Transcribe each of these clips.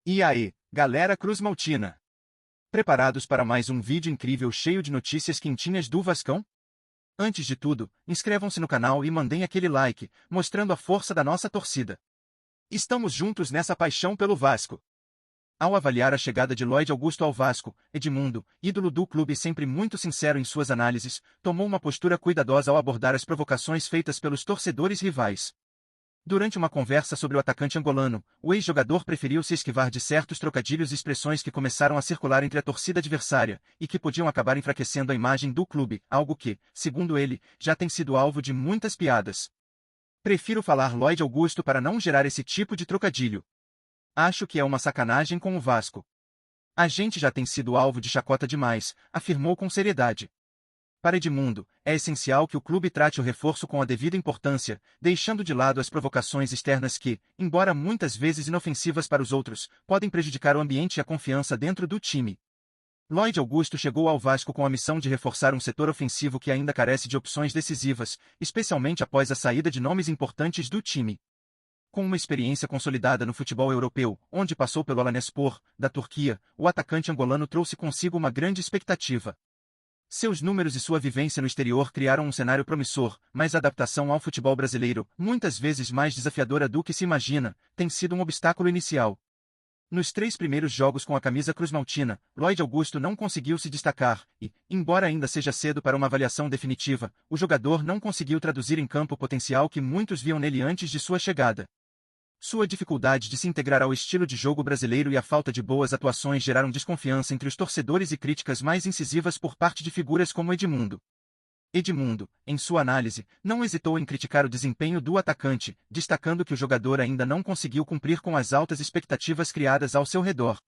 E aí, galera Cruzmaltina? Preparados para mais um vídeo incrível cheio de notícias quentinhas do Vascão? Antes de tudo, inscrevam-se no canal e mandem aquele like, mostrando a força da nossa torcida. Estamos juntos nessa paixão pelo Vasco. Ao avaliar a chegada de Lloyd Augusto ao Vasco, Edmundo, ídolo do clube e sempre muito sincero em suas análises, tomou uma postura cuidadosa ao abordar as provocações feitas pelos torcedores rivais. Durante uma conversa sobre o atacante angolano, o ex-jogador preferiu se esquivar de certos trocadilhos e expressões que começaram a circular entre a torcida adversária, e que podiam acabar enfraquecendo a imagem do clube, algo que, segundo ele, já tem sido alvo de muitas piadas. Prefiro falar Lloyd Augusto para não gerar esse tipo de trocadilho. Acho que é uma sacanagem com o Vasco. A gente já tem sido alvo de chacota demais, afirmou com seriedade. Para Edmundo, é essencial que o clube trate o reforço com a devida importância, deixando de lado as provocações externas que, embora muitas vezes inofensivas para os outros, podem prejudicar o ambiente e a confiança dentro do time. Lloyd Augusto chegou ao Vasco com a missão de reforçar um setor ofensivo que ainda carece de opções decisivas, especialmente após a saída de nomes importantes do time. Com uma experiência consolidada no futebol europeu, onde passou pelo Alanyaspor, da Turquia, o atacante angolano trouxe consigo uma grande expectativa. Seus números e sua vivência no exterior criaram um cenário promissor, mas a adaptação ao futebol brasileiro, muitas vezes mais desafiadora do que se imagina, tem sido um obstáculo inicial. Nos 3 primeiros jogos com a camisa cruzmaltina, Lloyd Augusto não conseguiu se destacar e, embora ainda seja cedo para uma avaliação definitiva, o jogador não conseguiu traduzir em campo o potencial que muitos viam nele antes de sua chegada. Sua dificuldade de se integrar ao estilo de jogo brasileiro e a falta de boas atuações geraram desconfiança entre os torcedores e críticas mais incisivas por parte de figuras como Edmundo. Edmundo, em sua análise, não hesitou em criticar o desempenho do atacante, destacando que o jogador ainda não conseguiu cumprir com as altas expectativas criadas ao seu redor.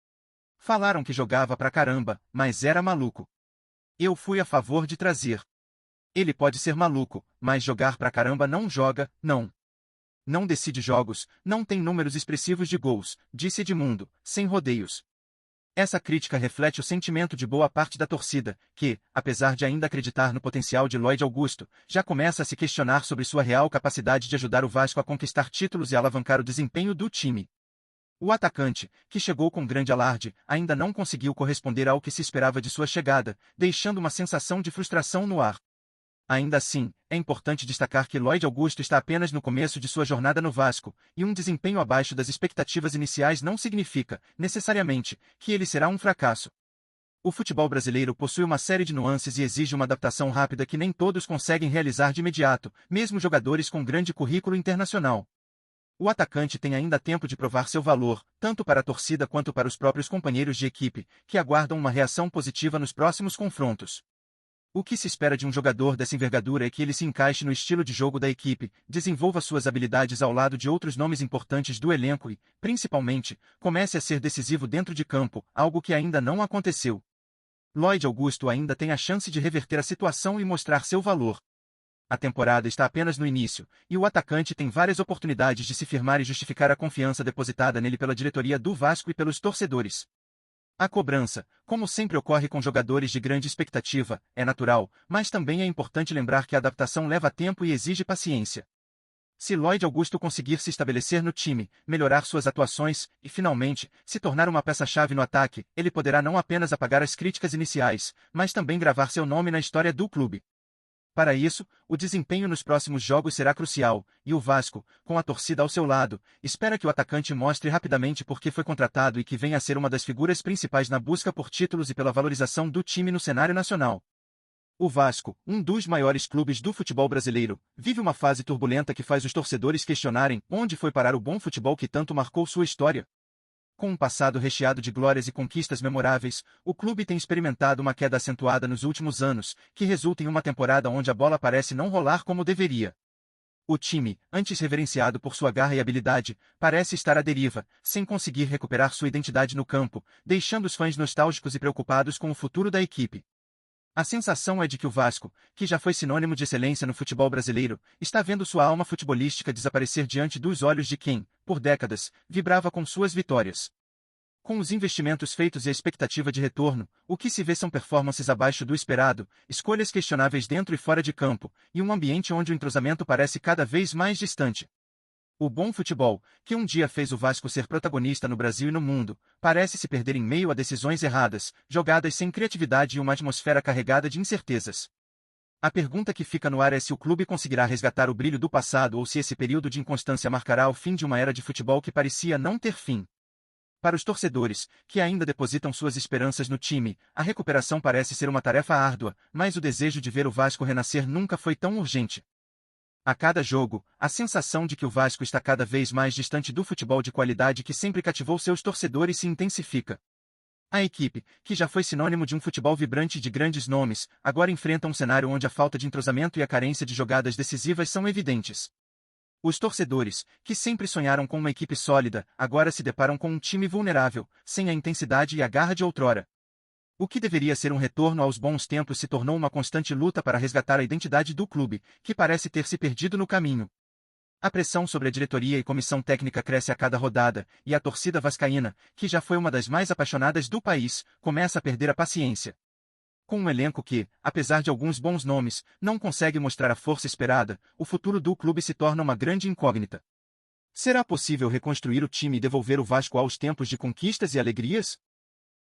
Falaram que jogava pra caramba, mas era maluco. Eu fui a favor de trazer. Ele pode ser maluco, mas jogar pra caramba não joga, não. Não decide jogos, não tem números expressivos de gols, disse Edmundo, sem rodeios. Essa crítica reflete o sentimento de boa parte da torcida, que, apesar de ainda acreditar no potencial de Lloyd Augusto, já começa a se questionar sobre sua real capacidade de ajudar o Vasco a conquistar títulos e alavancar o desempenho do time. O atacante, que chegou com grande alarde, ainda não conseguiu corresponder ao que se esperava de sua chegada, deixando uma sensação de frustração no ar. Ainda assim, é importante destacar que Lloyd Augusto está apenas no começo de sua jornada no Vasco, e um desempenho abaixo das expectativas iniciais não significa, necessariamente, que ele será um fracasso. O futebol brasileiro possui uma série de nuances e exige uma adaptação rápida que nem todos conseguem realizar de imediato, mesmo jogadores com grande currículo internacional. O atacante tem ainda tempo de provar seu valor, tanto para a torcida quanto para os próprios companheiros de equipe, que aguardam uma reação positiva nos próximos confrontos. O que se espera de um jogador dessa envergadura é que ele se encaixe no estilo de jogo da equipe, desenvolva suas habilidades ao lado de outros nomes importantes do elenco e, principalmente, comece a ser decisivo dentro de campo, algo que ainda não aconteceu. Lloyd Augusto ainda tem a chance de reverter a situação e mostrar seu valor. A temporada está apenas no início, e o atacante tem várias oportunidades de se firmar e justificar a confiança depositada nele pela diretoria do Vasco e pelos torcedores. A cobrança, como sempre ocorre com jogadores de grande expectativa, é natural, mas também é importante lembrar que a adaptação leva tempo e exige paciência. Se Lloyd Augusto conseguir se estabelecer no time, melhorar suas atuações e, finalmente, se tornar uma peça-chave no ataque, ele poderá não apenas apagar as críticas iniciais, mas também gravar seu nome na história do clube. Para isso, o desempenho nos próximos jogos será crucial, e o Vasco, com a torcida ao seu lado, espera que o atacante mostre rapidamente por que foi contratado e que venha a ser uma das figuras principais na busca por títulos e pela valorização do time no cenário nacional. O Vasco, um dos maiores clubes do futebol brasileiro, vive uma fase turbulenta que faz os torcedores questionarem onde foi parar o bom futebol que tanto marcou sua história. Com um passado recheado de glórias e conquistas memoráveis, o clube tem experimentado uma queda acentuada nos últimos anos, que resulta em uma temporada onde a bola parece não rolar como deveria. O time, antes reverenciado por sua garra e habilidade, parece estar à deriva, sem conseguir recuperar sua identidade no campo, deixando os fãs nostálgicos e preocupados com o futuro da equipe. A sensação é de que o Vasco, que já foi sinônimo de excelência no futebol brasileiro, está vendo sua alma futebolística desaparecer diante dos olhos de quem, por décadas, vibrava com suas vitórias. Com os investimentos feitos e a expectativa de retorno, o que se vê são performances abaixo do esperado, escolhas questionáveis dentro e fora de campo, e um ambiente onde o entrosamento parece cada vez mais distante. O bom futebol, que um dia fez o Vasco ser protagonista no Brasil e no mundo, parece se perder em meio a decisões erradas, jogadas sem criatividade e uma atmosfera carregada de incertezas. A pergunta que fica no ar é se o clube conseguirá resgatar o brilho do passado ou se esse período de inconstância marcará o fim de uma era de futebol que parecia não ter fim. Para os torcedores, que ainda depositam suas esperanças no time, a recuperação parece ser uma tarefa árdua, mas o desejo de ver o Vasco renascer nunca foi tão urgente. A cada jogo, a sensação de que o Vasco está cada vez mais distante do futebol de qualidade que sempre cativou seus torcedores se intensifica. A equipe, que já foi sinônimo de um futebol vibrante e de grandes nomes, agora enfrenta um cenário onde a falta de entrosamento e a carência de jogadas decisivas são evidentes. Os torcedores, que sempre sonharam com uma equipe sólida, agora se deparam com um time vulnerável, sem a intensidade e a garra de outrora. O que deveria ser um retorno aos bons tempos se tornou uma constante luta para resgatar a identidade do clube, que parece ter se perdido no caminho. A pressão sobre a diretoria e comissão técnica cresce a cada rodada, e a torcida vascaína, que já foi uma das mais apaixonadas do país, começa a perder a paciência. Com um elenco que, apesar de alguns bons nomes, não consegue mostrar a força esperada, o futuro do clube se torna uma grande incógnita. Será possível reconstruir o time e devolver o Vasco aos tempos de conquistas e alegrias?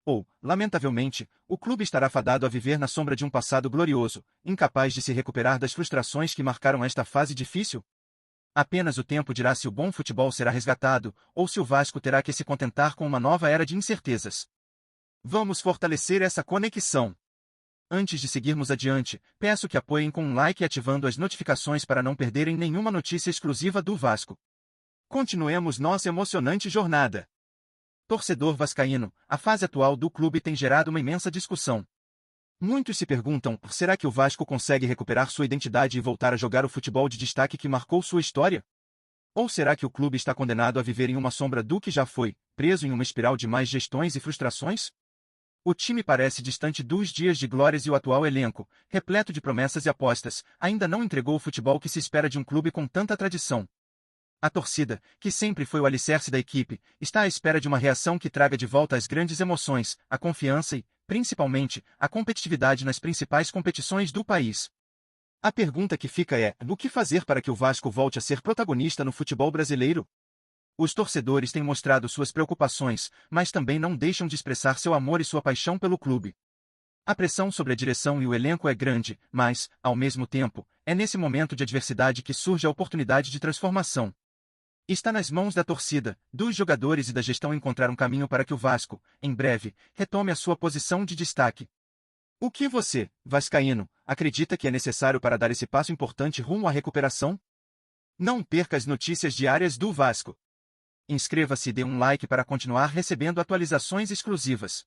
Ou, lamentavelmente, o clube estará fadado a viver na sombra de um passado glorioso, incapaz de se recuperar das frustrações que marcaram esta fase difícil? Apenas o tempo dirá se o bom futebol será resgatado, ou se o Vasco terá que se contentar com uma nova era de incertezas. Vamos fortalecer essa conexão. Antes de seguirmos adiante, peço que apoiem com um like e ativando as notificações para não perderem nenhuma notícia exclusiva do Vasco. Continuemos nossa emocionante jornada. Torcedor vascaíno, a fase atual do clube tem gerado uma imensa discussão. Muitos se perguntam, será que o Vasco consegue recuperar sua identidade e voltar a jogar o futebol de destaque que marcou sua história? Ou será que o clube está condenado a viver em uma sombra do que já foi, preso em uma espiral de mais gestões e frustrações? O time parece distante dos dias de glórias e o atual elenco, repleto de promessas e apostas, ainda não entregou o futebol que se espera de um clube com tanta tradição. A torcida, que sempre foi o alicerce da equipe, está à espera de uma reação que traga de volta as grandes emoções, a confiança e, principalmente, a competitividade nas principais competições do país. A pergunta que fica é: o que fazer para que o Vasco volte a ser protagonista no futebol brasileiro? Os torcedores têm mostrado suas preocupações, mas também não deixam de expressar seu amor e sua paixão pelo clube. A pressão sobre a direção e o elenco é grande, mas, ao mesmo tempo, é nesse momento de adversidade que surge a oportunidade de transformação. Está nas mãos da torcida, dos jogadores e da gestão encontrar um caminho para que o Vasco, em breve, retome a sua posição de destaque. O que você, vascaíno, acredita que é necessário para dar esse passo importante rumo à recuperação? Não perca as notícias diárias do Vasco. Inscreva-se e dê um like para continuar recebendo atualizações exclusivas.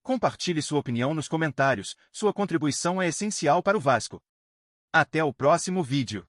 Compartilhe sua opinião nos comentários, sua contribuição é essencial para o Vasco. Até o próximo vídeo.